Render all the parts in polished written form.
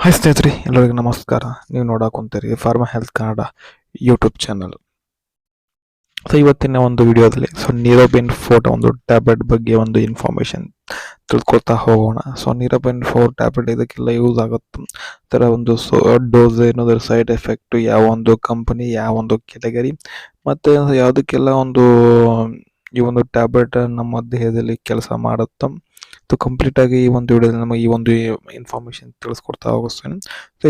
Hi ಸ್ನೇಹಿತರೆ, ಎಲ್ಲರಿಗೂ ನಮಸ್ಕಾರ. ನೀವು ನೋಡಾಕೊಂತೀರಿ pharma health Kannada YouTube channel. So ಇವತ್ತಿನ ಒಂದು ವಿಡಿಯೋದಲ್ಲಿ ನೀರೋಬಿನ್ ಫೋರ್ಟ್ ಒಂದು ಟ್ಯಾಬ್ಲೆಟ್ ಬಗ್ಗೆ ಒಂದು ಇನ್ಫಾರ್ಮೇಶನ್ ತಿಳ್ಕೊಳ್ತಾ ಹೋಗೋಣ. ನೀರೋಬಿನ್ 4 ಟ್ಯಾಬ್ಲೆಟ್ ಇದಕ್ಕೆಲ್ಲ ಯೂಸ್ ಆಗುತ್ತೆ. ಥರ ಒಂದು ಡೋಸ್ ಏನೋದ್ರ ಸೈಡ್ ಎಫೆಕ್ಟ್, ಯಾವ ಒಂದು ಕಂಪನಿ, ಯಾವ ಒಂದು ಕೆಟಗರಿ, ಮತ್ತು ಯಾವುದಕ್ಕೆಲ್ಲ ಒಂದು ಈ ಒಂದು ಟ್ಯಾಬ್ಲೆಟ್ ನಮ್ಮ ದೇಹದಲ್ಲಿ ಕೆಲಸ ಮಾಡುತ್ತೆ. ಕಂಪ್ಲೀಟ್ ಆಗಿ ಈ ಒಂದು ವಿಡಿಯೋದಲ್ಲಿ ನಮಗೆ ಈ ಒಂದು ಇನ್ಫಾರ್ಮೇಶನ್ ತಿಳಿಸ್ಕೊಡ್ತಾ ಹೋಗಿಸ್ತೇನೆ.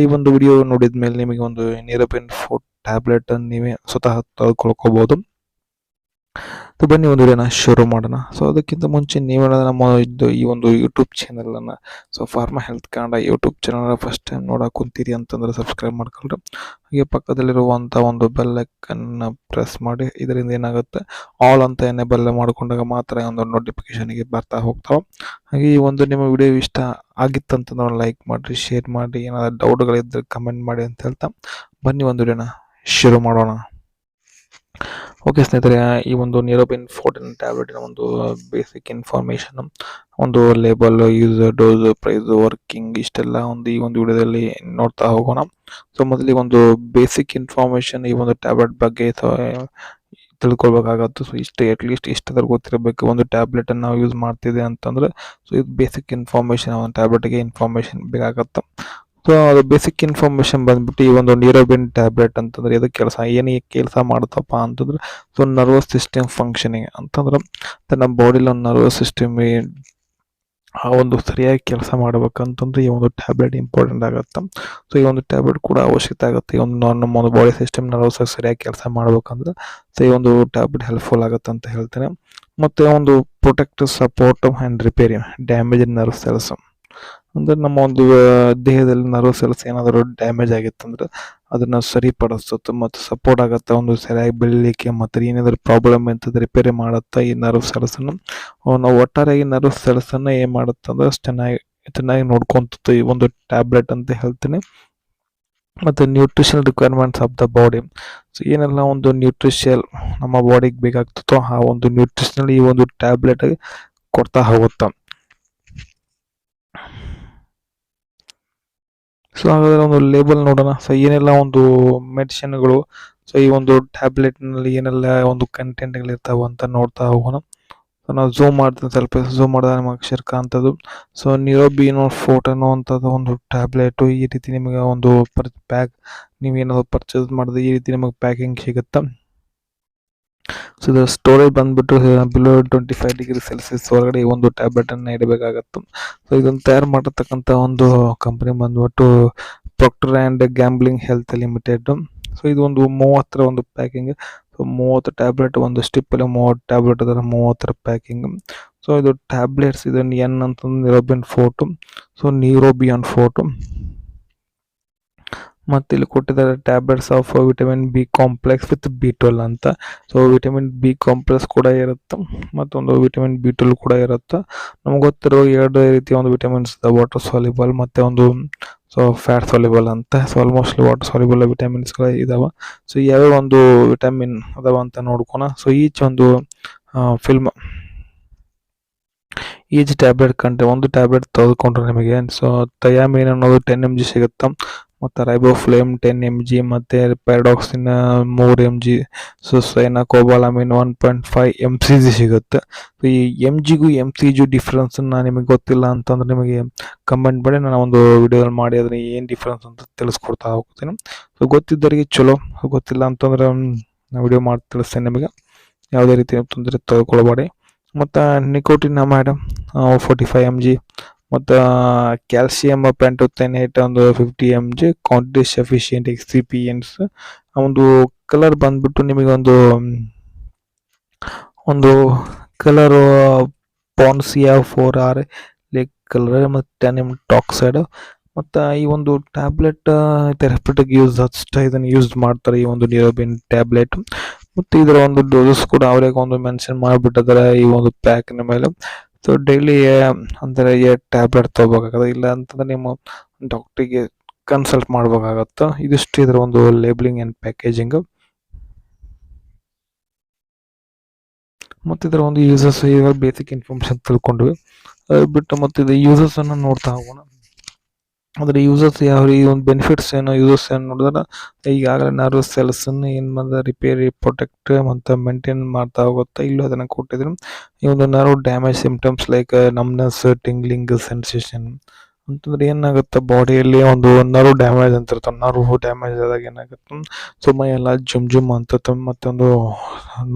ಈ ಒಂದು ವಿಡಿಯೋ ನೋಡಿದ ಮೇಲೆ ನಿಮಗೆ ಒಂದು ನೀರೋಬಿನ್ ಫೋರ್ಟ್ ಟ್ಯಾಬ್ಲೆಟ್ ನೀವೇ ಸ್ವತಃ ತೆಗೆದುಕೊಳ್ಕೋಬಹುದು. ಬನ್ನಿ ಒಂದು ವಿಡಿಯೋನ ಶುರು ಮಾಡೋಣ. ಅದಕ್ಕಿಂತ ಮುಂಚೆ ನೀವೇನಾದ್ರೂ ನಮ್ಮ ಈ ಒಂದು ಯೂಟ್ಯೂಬ್ ಚಾನಲನ್ನು pharma health Kannada YouTube channel first time ನೋಡಕ್ ಕುಂತೀರಿ ಅಂತಂದ್ರೆ ಸಬ್ಸ್ಕ್ರೈಬ್ ಮಾಡ್ಕೊಳ್ರಿ. ಹಾಗೆ ಪಕ್ಕದಲ್ಲಿರುವಂಥ ಒಂದು ಬೆಲ್ ಐಕನ್ನ ಪ್ರೆಸ್ ಮಾಡಿ. ಇದರಿಂದ ಏನಾಗುತ್ತೆ, ಆಲ್ ಅಂತ ಎನೇಬಲ್ ಮಾಡ್ಕೊಂಡಾಗ ಮಾತ್ರ ಒಂದು ನೋಟಿಫಿಕೇಶನ್ಗೆ ಬರ್ತಾ ಹೋಗ್ತಾವೆ. ಹಾಗೆ ಈ ಒಂದು ನಿಮ್ಮ ವಿಡಿಯೋ ಇಷ್ಟ ಆಗಿತ್ತಂತಂದ್ರೆ ಲೈಕ್ ಮಾಡಿರಿ, ಶೇರ್ ಮಾಡಿ, ಏನಾದ್ರು ಡೌಟ್ಗಳಿದ್ದರೆ ಕಮೆಂಟ್ ಮಾಡಿ ಅಂತ ಹೇಳ್ತಾ ಬನ್ನಿ ಒಂದು ವಿಡಿಯೋನ ಶುರು ಮಾಡೋಣ. ಓಕೆ ಸ್ನೇಹಿತರೆ, ಈ ಒಂದು ನೀರೋಬಿನ್ 14 ಟ್ಯಾಬ್ಲೆಟಿನ ಒಂದು ಬೇಸಿಕ್ ಇನ್ಫಾರ್ಮೇಷನ್, ಒಂದು label, use, dose, price, working, ಇಷ್ಟೆಲ್ಲ ಈ ಒಂದು ವಿಡಿಯೋದಲ್ಲಿ ನೋಡ್ತಾ ಹೋಗೋಣ. ಮೊದಲಿಗೆ ಒಂದು ಬೇಸಿಕ್ ಇನ್ಫಾರ್ಮೇಷನ್ ಈ ಒಂದು ಟ್ಯಾಬ್ಲೆಟ್ ಬಗ್ಗೆ ತಿಳ್ಕೊಳ್ಬೇಕಾಗತ್ತೆ. ಇಷ್ಟು ಅಟ್ಲೀಸ್ಟ್ ಇಷ್ಟಾದ್ರೂ ಗೊತ್ತಿರಬೇಕು. ಒಂದು ಟ್ಯಾಬ್ಲೆಟ್ ಅನ್ನು ನಾವು ಯೂಸ್ ಮಾಡ್ತಿದ್ದೆ ಅಂತಂದ್ರೆ ಇದು ಬೇಸಿಕ್ ಇನ್ಫಾರ್ಮೇಷನ್, ಒಂದು ಟ್ಯಾಬ್ಲೆಟ್ಗೆ ಇನ್ಫಾರ್ಮೇಷನ್ ಬೇಕಾಗತ್ತೆ. ಅದು ಬೇಸಿಕ್ ಇನ್ಫಾರ್ಮೇಶನ್ ಬಂದ್ಬಿಟ್ಟು ಈ ಒಂದು ನೀರೋಬಿನ್ ಟ್ಯಾಬ್ಲೆಟ್ ಅಂತಂದ್ರೆ ಇದಕ್ಕೆ ಕೆಲಸ ಮಾಡುತ್ತಪ್ಪ ಅಂತಂದ್ರೆ ನರ್ವಸ್ ಸಿಸ್ಟಮ್ ಫಂಕ್ಷನಿಂಗ್ ಅಂತಂದ್ರೆ ನಮ್ಮ ಬಾಡಿಲಿ ಒಂದು ನರ್ವಸ್ ಸಿಸ್ಟಮ್ ಆ ಒಂದು ಸರಿಯಾಗಿ ಕೆಲಸ ಮಾಡ್ಬೇಕಂತಂದ್ರೆ ಈ ಒಂದು ಟ್ಯಾಬ್ಲೆಟ್ ಇಂಪಾರ್ಟೆಂಟ್ ಆಗುತ್ತೆ. ಈ ಒಂದು ಟ್ಯಾಬ್ಲೆಟ್ ಕೂಡ ಅವಶ್ಯಕತೆ ಆಗುತ್ತೆ. ಈ ಒಂದು ನಮ್ಮ ಒಂದು ಬಾಡಿ ಸಿಸ್ಟಮ್ ನರ್ವಸ್ ಸರಿಯಾಗಿ ಕೆಲಸ ಮಾಡ್ಬೇಕಂದ್ರೆ ಈ ಒಂದು ಟ್ಯಾಬ್ಲೆಟ್ ಹೆಲ್ಪ್ಫುಲ್ ಆಗುತ್ತೆ ಅಂತ ಹೇಳ್ತೇನೆ. ಮತ್ತೆ ಒಂದು protect, support and repair damage nerve cells ಅಂದ್ರೆ ನಮ್ಮ ಒಂದು ದೇಹದಲ್ಲಿ ನರ್ವ್ ಸೆಲ್ಸ್ ಏನಾದರೂ ಡ್ಯಾಮೇಜ್ ಆಗಿತ್ತಂದ್ರೆ ಅದನ್ನ ಸರಿಪಡಿಸುತ್ತೆ ಮತ್ತು ಸಪೋರ್ಟ್ ಆಗುತ್ತೆ ಒಂದು ಸರಿಯಾಗಿ ಬೆಳಿಲಿಕ್ಕೆ. ಮತ್ತು ಏನಾದರೂ ಪ್ರಾಬ್ಲಮ್ ಅಂತಂದ್ರೆ ರಿಪೇರಿ ಮಾಡುತ್ತಾ ಈ ನರ್ವ್ ಸೆಲ್ಸ್ ಅನ್ನು. ನಾವು ಒಟ್ಟಾರೆಯಾಗಿ ನರ್ವ್ ಸೆಲ್ಸ್ ಅನ್ನ ಏನ್ ಮಾಡುತ್ತೆ ಅಂದ್ರೆ ಚೆನ್ನಾಗಿ ನೋಡ್ಕೊಂತ ಈ ಒಂದು ಟ್ಯಾಬ್ಲೆಟ್ ಅಂತ ಹೇಳ್ತೀನಿ. ಮತ್ತು nutritional requirements of the body, ಏನೆಲ್ಲ ಒಂದು ನ್ಯೂಟ್ರಿಷನ್ ನಮ್ಮ ಬಾಡಿಗೆ ಬೇಕಾಗ್ತದೋ ಆ ಒಂದು ನ್ಯೂಟ್ರಿಷನಲ್ ಈ ಒಂದು ಟ್ಯಾಬ್ಲೆಟ್ ಕೊಡ್ತಾ ಹೋಗುತ್ತೆ. ಹಾಗಾದ್ರೆ ಒಂದು ಲೇಬಲ್ ನೋಡೋಣ. ಏನೆಲ್ಲ ಒಂದು ಮೆಡಿಸಿನ್ಗಳು, ಈ ಒಂದು ಟ್ಯಾಬ್ಲೆಟ್ ನಲ್ಲಿ ಏನೆಲ್ಲ ಒಂದು ಕಂಟೆಂಟ್ಗಳು ಇರ್ತಾವ ಅಂತ ನೋಡ್ತಾ ಹೋಗೋಣ. ನಾವು ಝೂಮ್ ಮಾಡ್ತೀನಿ, ಸ್ವಲ್ಪ ಝೂಮ್ ಮಾಡಿದ್ರೆ ನಮಗೆ ಅಕ್ಷರ ಕಾಣ್ತದ್ದು. ನೀರೋಬಿನ್ ಫೋರ್ಟ್ ಅನ್ನುವಂಥದ್ದು ಒಂದು ಟ್ಯಾಬ್ಲೆಟ್. ಈ ರೀತಿ ನಿಮಗೆ ಒಂದು ಪ್ಯಾಕ್, ನೀವೇನಾದ್ರು ಪರ್ಚೇಸ್ ಮಾಡಿದ್ರೆ ಈ ರೀತಿ ನಿಮಗೆ ಪ್ಯಾಕಿಂಗ್ ಸಿಗುತ್ತೆ. ಇದರ ಸ್ಟೋರೇಜ್ ಬಂದ್ಬಿಟ್ಟು ಬಿಲೋ 25 ಡಿಗ್ರಿ ಸೆಲ್ಸಿಯಸ್ ಹೊರಗಡೆ ಈ ಒಂದು ಟ್ಯಾಬ್ಲೆಟ್ ಅನ್ನ ಇಡಬೇಕಾಗತ್ತೆ. ಇದನ್ನು ತಯಾರು ಮಾಡಿರ್ತಕ್ಕಂಥ ಒಂದು ಕಂಪನಿ ಬಂದ್ಬಿಟ್ಟು Procter and gambling health limited. ಇದು ಒಂದು 30 ಒಂದು ಪ್ಯಾಕಿಂಗ್. 30 ಟ್ಯಾಬ್ಲೆಟ್, ಒಂದು ಸ್ಟಿಪ್ ಅಲ್ಲಿ 30 ಟ್ಯಾಬ್ಲೆಟ್ ಅದರ 30 ಪ್ಯಾಕಿಂಗ್. ಇದು ಟ್ಯಾಬ್ಲೆಟ್ಸ್, ಇದನ್ನು ಎನ್ ಅಂತಂದ್ರೆ ನೀರೋಬಿನ್ ಫೋರ್ಟ್. ನೀರೋಬಿಯನ್ ಫೋರ್ಟ್. ಮತ್ತು ಇಲ್ಲಿ ಕೊಟ್ಟಿದ್ದಾರೆ tablets of vitamin B complex with B12 ಅಂತ. ವಿಟಮಿನ್ ಬಿ ಕಾಂಪ್ಲೆಕ್ಸ್ ಕೂಡ ಇರುತ್ತೆ, ಮತ್ತೊಂದು ವಿಟಮಿನ್ B12 ಕೂಡ ಇರುತ್ತೆ. ನಮ್ಗೆ ಗೊತ್ತಿರೋ 2 ರೀತಿಯ ಒಂದು ವಿಟಮಿನ್ಸ್, ವಾಟರ್ ಸಾಲ್ಯುಬಲ್ ಮತ್ತೆ ಒಂದು ಫ್ಯಾಟ್ ಸಾಲ್ಯುಬಲ್ ಅಂತ. ಆಲ್ಮೋಸ್ಟ್ ವಾಟರ್ ಸಾಲ್ಯುಬಲ್ ವಿಟಮಿನ್ಸ್ಗಳು ಇದಾವೆ. ಯಾವ್ಯಾವ ಒಂದು ವಿಟಮಿನ್ ಅದಾವ ಅಂತ ನೋಡ್ಕೋಣ. ಈಚ್ ಒಂದು ಈಚ್ ಟ್ಯಾಬ್ಲೆಟ್ ಒಂದು ಟ್ಯಾಬ್ಲೆಟ್ ತೆಗೆದುಕೊಂಡ್ರೆ ನಿಮಗೆ ಥಯಾಮಿನ್ ಅನ್ನೋದು 10 mg ಸಿಗುತ್ತೆ. ಮತ್ತು ರೈಬೋಫ್ಲೇಮ್ 10 mg, ಮತ್ತು ಪ್ಯಾರಾಡಾಕ್ಸಿನ್ 3 mg, ಸೈನಾಕೋಬಾಲಮಿನ್ 1.5 mcg ಸಿಗುತ್ತೆ. ಈ MGಗೂ MCG ಡಿಫ್ರೆನ್ಸ್ ನಿಮಗೆ ಗೊತ್ತಿಲ್ಲ ಅಂತಂದ್ರೆ ನಿಮಗೆ ಕಮೆಂಟ್ ಮಾಡಿ, ನಾನು ಒಂದು ವಿಡಿಯೋದಲ್ಲಿ ಮಾಡಿ ಅದನ್ನ ಏನು ಡಿಫ್ರೆನ್ಸ್ ಅಂತ ತಿಳಿಸ್ಕೊಡ್ತಾ ಹೋಗ್ತೀನಿ. ಗೊತ್ತಿದ್ದವರಿಗೆ ಚಲೋ, ಗೊತ್ತಿಲ್ಲ ಅಂತಂದ್ರೆ ನಾನು ವಿಡಿಯೋ ಮಾಡಿ ತಿಳಿಸ್ತೇನೆ ನಿಮಗೆ. ಯಾವುದೇ ರೀತಿಯ ತೊಂದರೆ ತೆಗೆದುಕೊಳ್ಬೇಡಿ. ಮತ್ತು ನಿಕೋಟಿನ್ ಮೇಡಮ್ 45 mg, ಮತ್ತು ಕ್ಯಾಲ್ಸಿಯಂ ಪೆಂಟೋಥೆನೇಟ್ ಒಂದು 50 mg, ಕ್ವಾಂಟಿಟಿ ಸಫಿಷಿಯೆಂಟ್ ಎಕ್ಸಿಪಿಯೆಂಟ್ಸ್. ಒಂದು ಕಲರ್ ಬಂದ್ಬಿಟ್ಟು ನಿಮಗೆ ಒಂದು ಕಲರ್ ಪಾನ್ಸಿಯಾ 4R ಲೇಕ್ ಕಲರ್, ಮತ್ತು ಟ್ಯಾನಿಯಂ ಟಾಕ್ಸೈಡ್. ಮತ್ತು ಈ ಒಂದು ಟ್ಯಾಬ್ಲೆಟ್ ಥೆರಪ್ಯೂಟಿಕ್ ಯೂಸ್ ಅಷ್ಟೇ ಇದನ್ನು ಯೂಸ್ ಮಾಡ್ತಾರೆ, ಈ ಒಂದು ನೀರೋಬಿನ್ ಟ್ಯಾಬ್ಲೆಟ್. ಮತ್ತು ಇದರ ಒಂದು ಡೋಸಸ್ ಕೂಡ ಅವರೇ ಒಂದು ಮೆನ್ಷನ್ ಮಾಡಿಬಿಟ್ಟಿದ್ದಾರೆ ಈ ಒಂದು ಪ್ಯಾಕ್ನ ಮೇಲೆ. ಡೈಲಿ ಅಂದರೆ 8 ಟ್ಯಾಬ್ಲೆಟ್ ತೊಗೋಬೇಕಾಗತ್ತೆ. ಇಲ್ಲ ಅಂತಂದ್ರೆ ನಿಮ್ಮ ಡಾಕ್ಟ್ರಿಗೆ ಕನ್ಸಲ್ಟ್ ಮಾಡ್ಬೇಕಾಗತ್ತೆ. ಇದಿಷ್ಟು ಇದರ ಒಂದು ಲೇಬಲಿಂಗ್ ಆ್ಯಂಡ್ ಪ್ಯಾಕೇಜಿಂಗ್. ಮತ್ತು ಇದರ ಒಂದು ಯೂಸಸ್, ಈಗ ಬೇಸಿಕ್ ಇನ್ಫಾರ್ಮೇಷನ್ ತಿಳ್ಕೊಂಡ್ವಿ. ಅದು ಬಿಟ್ಟು ಮತ್ತು ಇದು ಯೂಸಸ್ ಅನ್ನು ನೋಡ್ತಾ ಹೋಗೋಣ. ಅದ್ರ ಯೂಸಸ್ ಯಾವ ಈ ಒಂದು ಬೆನಿಫಿಟ್ಸ್ ಏನು ಯೂಸಸ್ ಏನು ನೋಡಿದ್ರೆ ಈಗಾಗಲೇ ನರ್ವ್ ಸೆಲ್ಸ್ ಏನ್ ಮಾಡಿದ ರಿಪೇರಿ ಪ್ರೊಟೆಕ್ಟ್ ಮತ್ತು ಮೇಂಟೈನ್ ಮಾಡ್ತಾ ಹೋಗುತ್ತೆ. ಇಲ್ಲೂ ಅದನ್ನ ಕೊಟ್ಟಿದ್ರು. ಈ ಒಂದು nerve damage symptoms like numbness, tingling sensation ಅಂತಂದ್ರೆ ಏನಾಗುತ್ತೆ, ಬಾಡಿಯಲ್ಲಿ ಒಂದು ನರ್ವ್ ಡ್ಯಾಮೇಜ್ ಅಂತ ಇರ್ತಾವೆ. ನರ್ವ್ ಡ್ಯಾಮೇಜ್ ಆದಾಗ ಏನಾಗುತ್ತೆ, ಸೊ ಮೈ ಎಲ್ಲ ಜುಮ್ ಜುಮ್ ಅಂತ ಮತ್ತೊಂದು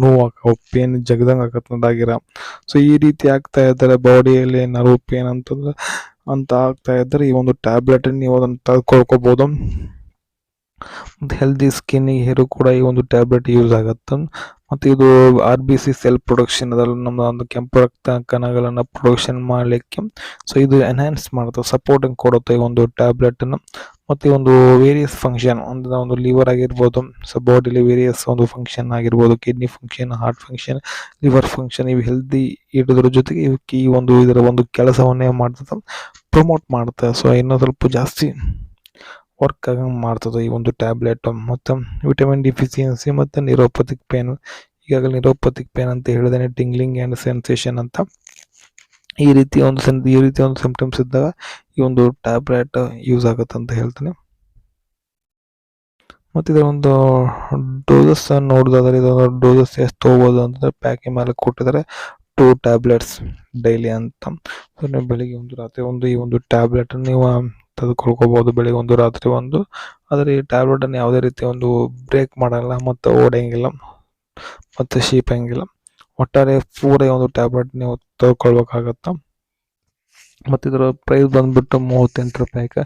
ನೋವು ಪೇನ್ ಜಗದಂಗೆ ಆಗತ್ತದಾಗಿರ. ಸೊ ಈ ರೀತಿ ಆಗ್ತಾ ಇದ್ದಾರೆ ಬಾಡಿಯಲ್ಲಿ ನರ್ವ್ ಪೇನ್ ಅಂತಂದ್ರೆ ಅಂತ ಆಗ್ತಾ ಇದ್ರೆ ಈ ಒಂದು ಟ್ಯಾಬ್ಲೆಟ್ ನೀವು ಅದನ್ನು ತೆಗೆದುಕೊಳ್ಕೋಬಹುದು. ಮತ್ತು ಹೆಲ್ದಿ ಸ್ಕಿನ್ ಹೇರು ಕೂಡ ಈ ಒಂದು ಟ್ಯಾಬ್ಲೆಟ್ ಯೂಸ್ ಆಗುತ್ತೆ. ಮತ್ತು ಇದು RBC ಸೆಲ್ ಪ್ರೊಡಕ್ಷನ್ ಅದರಲ್ಲಿ ನಮ್ಮ ಒಂದು ಕೆಂಪು ರಕ್ತ ಕಣಗಳನ್ನು ಪ್ರೊಡಕ್ಷನ್ ಮಾಡಲಿಕ್ಕೆ ಸೊ ಇದು ಎನ್ಹಾನ್ಸ್ ಮಾಡುತ್ತೆ, ಸಪೋರ್ಟಿಂಗ್ ಕೊಡುತ್ತೆ ಈ ಒಂದು ಟ್ಯಾಬ್ಲೆಟನ್ನು. ಮತ್ತು ಈ ಒಂದು ವೇರಿಯಸ್ ಫಂಕ್ಷನ್ ಅಂದ್ರೆ ಒಂದು ಲಿವರ್ ಆಗಿರ್ಬೋದು, ಸೊ ಬಾಡಿಲಿ ವೇರಿಯಸ್ ಒಂದು ಫಂಕ್ಷನ್ ಆಗಿರ್ಬೋದು, kidney function, heart function, liver function, ಇವು ಹೆಲ್ದಿ ಇಡೋದ್ರ ಜೊತೆಗೆ ಇವಕ್ಕೆ ಈ ಒಂದು ಇದರ ಒಂದು ಕೆಲಸವನ್ನೇ ಮಾಡ್ತದೆ, ಪ್ರಮೋಟ್ ಮಾಡುತ್ತೆ. ಸೊ ಇನ್ನೂ ಸ್ವಲ್ಪ ಜಾಸ್ತಿ ವರ್ಕ್ ಆಗಂಗೆ ಮಾಡ್ತದೆ ಈ ಒಂದು ಟ್ಯಾಬ್ಲೆಟ್. ಮತ್ತು ವಿಟಮಿನ್ ಡಿಫಿಷಿಯನ್ಸಿ ಮತ್ತು ನ್ಯೂರೋಪತಿಕ್ ಪೇನ್, ಈಗಾಗಲೇ ನ್ಯೂರೋಪತಿಕ್ ಪೇನ್ ಅಂತ ಹೇಳಿದ್ರೆ ಟಿಂಗ್ಲಿಂಗ್ ಆ್ಯಂಡ್ ಸೆನ್ಸೇಷನ್ ಅಂತ ಈ ರೀತಿ ಒಂದು ಸಿಂಪ್ಟಮ್ಸ್ ಇದ್ದಾಗ ಈ ಒಂದು ಟ್ಯಾಬ್ಲೆಟ್ ಯೂಸ್ ಆಗುತ್ತೆ ಅಂತ ಹೇಳ್ತಾನೆ. ಮತ್ತು ಇದರ ಒಂದು ಡೋಸಸ್ ನೋಡೋದಾದ್ರೆ ಇದೊಂದು ಡೋಸಸ್ ಎಷ್ಟು ತೊಗೋಬೋದು ಅಂತಂದರೆ ಪ್ಯಾಕಿಂಗ್ ಮೇಲೆ ಕೊಟ್ಟಿದ್ದಾರೆ 2 ಟ್ಯಾಬ್ಲೆಟ್ಸ್ ಡೈಲಿ ಅಂತ. ಸೊ ನೀವು ಬೆಳಿಗ್ಗೆ ಒಂದು ರಾತ್ರಿ ಒಂದು ಈ ಒಂದು ಟ್ಯಾಬ್ಲೆಟ್ ನೀವು ತೆಗೆದುಕೊಳ್ಕೋಬಹುದು, ಬೆಳಿಗ್ಗೆ ಒಂದು ರಾತ್ರಿ ಒಂದು. ಆದರೆ ಈ ಟ್ಯಾಬ್ಲೆಟನ್ನು ಯಾವುದೇ ರೀತಿ ಒಂದು ಬ್ರೇಕ್ ಮಾಡಲ್ಲ ಮತ್ತು ಓಡಂಗಿಲ್ಲ ಮತ್ತು ಶೀಪಂಗಿಲ್ಲ. ಒಟ್ಟಾರೆ ಪೂರ ಒಂದು ಟ್ಯಾಬ್ಲೆಟ್ ನೀವು ತೆಗೆದುಕೊಳ್ಬೇಕಾಗತ್ತೆ. ಮತ್ತು ಇದರ ಪ್ರೈಸ್ ಬಂದ್ಬಿಟ್ಟು 38 ರೂಪಾಯಿಗೆ.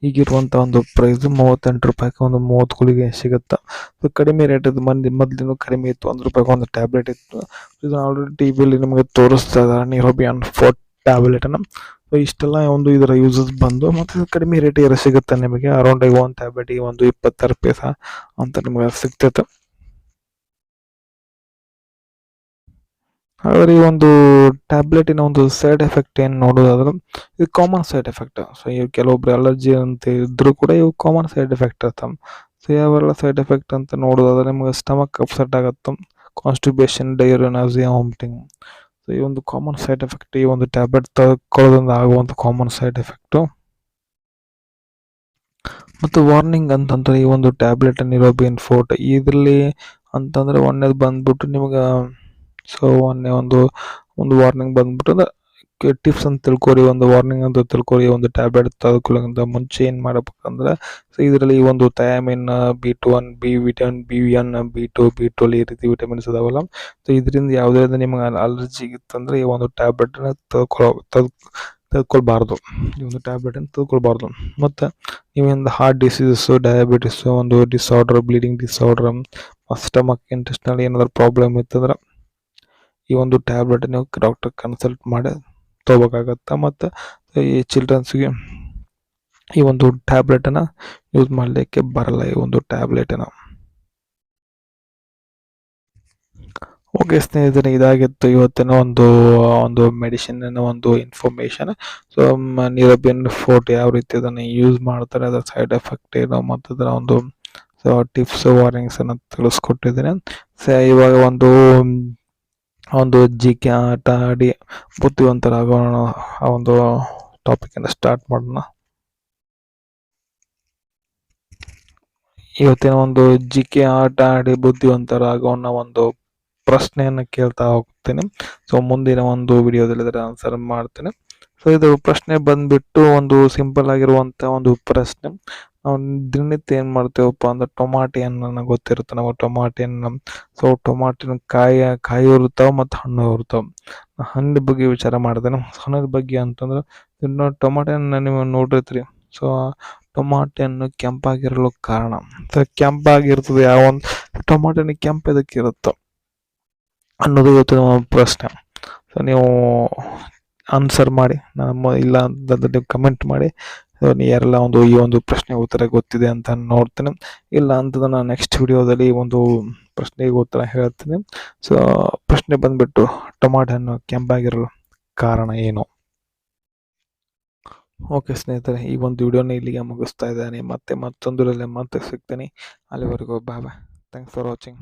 ಈಗಿರುವಂಥ ಒಂದು ಪ್ರೈಸ್ 38 ರೂಪಾಯಿಗೆ ಒಂದು 30 ಗುಳಿಗೆ ಸಿಗುತ್ತೆ. ಸೊ ಕಡಿಮೆ ರೇಟ್ ಇದು, ಮೊದಲಿನ ಕಡಿಮೆ ಇತ್ತು, 1 ರೂಪಾಯಿಗೆ ಒಂದು ಟ್ಯಾಬ್ಲೆಟ್ ಇತ್ತು. ಇದನ್ನು ಆಲ್ರೆಡಿ ಟಿವಿಯಲ್ಲಿ ನಿಮಗೆ ತೋರಿಸ್ತಾ ಇದ್ದಾರೆ ನ್ಯೂರೋಬಿಯನ್ ಫೋರ್ಟ್ ಟ್ಯಾಬ್ಲೆಟನ್ನು. ಸೊ ಇಷ್ಟೆಲ್ಲ ಒಂದು ಇದರ ಯೂಸಸ್ ಬಂದು ಮತ್ತು ಇದು ಕಡಿಮೆ ರೇಟಿಗೆ ಸಿಗುತ್ತೆ ನಿಮಗೆ. ಅರೌಂಡ್ ಒಂದು ಟ್ಯಾಬ್ಲೆಟಿಗೆ ಒಂದು 26 ಪೈಸ ಅಂತ ನಿಮಗೆ ಸಿಗ್ತೈತೆ. ಹಾಗಾದ್ರೆ ಈ ಒಂದು ಟ್ಯಾಬ್ಲೆಟಿನ ಒಂದು ಸೈಡ್ ಎಫೆಕ್ಟ್ ಏನು ನೋಡೋದಾದ್ರೆ ಇದು ಕಾಮನ್ ಸೈಡ್ ಎಫೆಕ್ಟ್. ಸೊ ಇವು ಕೆಲವೊಬ್ರು ಅಲರ್ಜಿ ಅಂತ ಇದ್ರೂ ಕೂಡ ಇವು ಕಾಮನ್ ಸೈಡ್ ಎಫೆಕ್ಟ್ ಇರ್ತಾವೆ. ಸೊ ಯಾವೆಲ್ಲ ಸೈಡ್ ಎಫೆಕ್ಟ್ ಅಂತ ನೋಡೋದಾದ್ರೆ ನಿಮಗೆ ಸ್ಟಮಕ್ ಅಪ್ಸೆಟ್ ಆಗುತ್ತೆ, constipation, diarrhoea, nausea, vomiting. So ಈ ಒಂದು ಕಾಮನ್ ಸೈಡ್ ಎಫೆಕ್ಟ್ ಈ ಒಂದು ಟ್ಯಾಬ್ಲೆಟ್ ತಗೊಳ್ಳೋದ್ರಿಂದ ಆಗುವಂಥ ಕಾಮನ್ ಸೈಡ್ ಎಫೆಕ್ಟು. ಮತ್ತು ವಾರ್ನಿಂಗ್ ಅಂತಂದ್ರೆ ಈ ಒಂದು ಟ್ಯಾಬ್ಲೆಟ್ ನ್ಯೂರೋಬಿಯನ್ ಫೋರ್ಟ್ ಇದರಲ್ಲಿ ಅಂತಂದ್ರೆ ಒಂದೇದು ಬಂದ್ಬಿಟ್ಟು ನಿಮ್ಗೆ ಸೊ ಒಂದೇ ಒಂದು ವಾರ್ನಿಂಗ್ ಬಂದ್ಬಿಟ್ಟು ಟಿಪ್ಸ್ ಅಂತ ತಿಳ್ಕೊರಿ, ಒಂದು ವಾರ್ನಿಂಗ್ ಅಂತ ತಿಳ್ಕೊರಿ. ಒಂದು ಟ್ಯಾಬ್ಲೆಟ್ ತೆಗೆದುಕೊಳ್ಳೋಕ್ಕಿಂತ ಮುಂಚೆ ಏನು ಮಾಡಬೇಕಂದ್ರೆ ಸೊ ಇದರಲ್ಲಿ ಈ ಒಂದು thiamine, B1, vitamin B1, B2 ಈ ರೀತಿ ವಿಟಮಿನ್ಸ್ ಇದಾವಲ್ಲ. ಸೊ ಇದರಿಂದ ಯಾವುದೇ ನಿಮಗೆ ಅಲರ್ಜಿ ಇತ್ತಂದ್ರೆ ಈ ಒಂದು ಟ್ಯಾಬ್ಲೆಟ್ನ ತೆಗೆದುಕೊಳ್ಬಾರ್ದು, ಈ ಒಂದು ಟ್ಯಾಬ್ಲೆಟನ್ನು ತೆಗೆದುಕೊಳ್ಬಾರ್ದು. ಮತ್ತು ನೀವೊಂದು ಹಾರ್ಟ್ ಡಿಸೀಸಸ್ಸು, ಡಯಾಬಿಟಿಸು, ಒಂದು disorder, bleeding disorder, stomach intestinal ಏನಾದರೂ ಪ್ರಾಬ್ಲಮ್ ಇತ್ತಂದ್ರೆ ಈ ಒಂದು ಟ್ಯಾಬ್ಲೆಟ್ ನೀವು ಡಾಕ್ಟರ್ ಕನ್ಸಲ್ಟ್ ಮಾಡಿ ತಗೋಬೇಕಾಗತ್ತೆ. ಮತ್ತು ಈ ಚಿಲ್ಡ್ರನ್ಸ್ಗೆ ಈ ಒಂದು ಟ್ಯಾಬ್ಲೆಟನ್ನು ಯೂಸ್ ಮಾಡಲಿಕ್ಕೆ ಬರಲ್ಲ, ಈ ಒಂದು ಟ್ಯಾಬ್ಲೆಟನ್ನು. ಓಕೆ ಸ್ನೇಹಿತರೆ, ಇದಾಗಿತ್ತು ಇವತ್ತಿನ ಒಂದು ಮೆಡಿಸಿನ್ನ ಒಂದು ಇನ್ಫಾರ್ಮೇಷನ್. ಸೊ ನ್ಯೂರೋಬಿಯನ್ ಫೋರ್ಟ್ ಯಾವ ರೀತಿ ಅದನ್ನು ಯೂಸ್ ಮಾಡ್ತಾರೆ, ಅದರ ಸೈಡ್ ಎಫೆಕ್ಟ್ ಏನು ಮತ್ತು ಅದರ ಒಂದು ಟಿಪ್ಸ್, ವಾರ್ನಿಂಗ್ಸ್ ಅನ್ನು ತಿಳಿಸ್ಕೊಟ್ಟಿದ್ದೀನಿ. ಸೊ ಇವಾಗ ಒಂದು GK ಆಟ ಆಡಿ ಬುದ್ಧಿವಂತರಾಗೋಣ ಆ ಒಂದು ಟಾಪಿಕನ್ನು ಸ್ಟಾರ್ಟ್ ಮಾಡೋಣ. ಇವತ್ತಿನ ಒಂದು GK ಆಟ ಆಡಿ ಬುದ್ಧಿವಂತರಾಗೋಣ ಒಂದು ಪ್ರಶ್ನೆಯನ್ನು ಕೇಳ್ತಾ ಹೋಗ್ತೀನಿ. ಸೊ ಮುಂದಿನ ಒಂದು ವಿಡಿಯೋದಲ್ಲಿ ಅದರ ಆನ್ಸರ್ ಮಾಡ್ತೇನೆ. ಸೊ ಇದು ಪ್ರಶ್ನೆ ಬಂದ್ಬಿಟ್ಟು ಒಂದು ಸಿಂಪಲ್ ಆಗಿರುವಂಥ ಒಂದು ಪ್ರಶ್ನೆ. ನಾವು ದಿನನಿತ್ಯ ಏನು ಮಾಡ್ತೇವಪ್ಪ ಅಂದ್ರೆ ಟೊಮಾಟಿ ಹಣ್ಣನ್ನು ಗೊತ್ತಿರುತ್ತೆ ನಾವು, ಟೊಮಾಟಿ ಹಣ್ಣು. ಸೊ ಟೊಮಾಟಿನ ಕಾಯಿ ಇರ್ತಾವೆ ಮತ್ತು ಹಣ್ಣು ಇರ್ತಾವೆ. ಹಣ್ಣಿನ ಬಗ್ಗೆ ವಿಚಾರ ಮಾಡ್ತೇನೆ. ಹಣ್ಣಿನ ಬಗ್ಗೆ ಅಂತಂದ್ರೆ ಇನ್ನು ಟೊಮಾಟಿ ಹಣ್ಣು ನೀವು ನೋಡಿರ್ತೀರಿ. ಸೊ ಟೊಮಾಟಿ ಹಣ್ಣು ಕೆಂಪಾಗಿರಲು ಕಾರಣ, ಸೊ ಕೆಂಪಾಗಿರ್ತದೆ ಯಾವ ಒಂದು ಟೊಮಾಟಿ ಹಣ್ಣು ಕೆಂಪು ಎದಕ್ಕೆ ಇರುತ್ತೋ ಅನ್ನೋದು ಇವತ್ತು ಪ್ರಶ್ನೆ. ಸೊ ನೀವು ಆನ್ಸರ್ ಮಾಡಿ, ನಾನು ಇಲ್ಲ ಅಂತಂದ್ರೆ ನೀವು ಕಮೆಂಟ್ ಮಾಡಿ. ಯಾರೆಲ್ಲ ಈ ಒಂದು ಪ್ರಶ್ನೆ ಉತ್ತರ ಗೊತ್ತಿದೆ ಅಂತ ನೋಡ್ತೇನೆ. ಇಲ್ಲ ಅಂತಂದ್ರೆ ನಾನು ನೆಕ್ಸ್ಟ್ ವಿಡಿಯೋದಲ್ಲಿ ಒಂದು ಪ್ರಶ್ನೆಗೆ ಉತ್ತರ ಹೇಳ್ತೀನಿ. ಸೊ ಪ್ರಶ್ನೆ ಬಂದ್ಬಿಟ್ಟು ಟೊಮಾಟೊ ಹಣ್ಣು ಕೆಂಪಾಗಿರಲು ಕಾರಣ ಏನು? ಓಕೆ ಸ್ನೇಹಿತರೆ, ಈ ಒಂದು ವಿಡಿಯೋನ ಇಲ್ಲಿಗೆ ಮುಗಿಸ್ತಾ ಇದ್ದೇನೆ. ಮತ್ತೆ ಮತ್ತೊಂದರಲ್ಲಿ ಮತ್ತೆ ಸಿಗ್ತೀನಿ. ಅಲ್ಲಿವರೆಗೂ bye bye. Thanks for watching.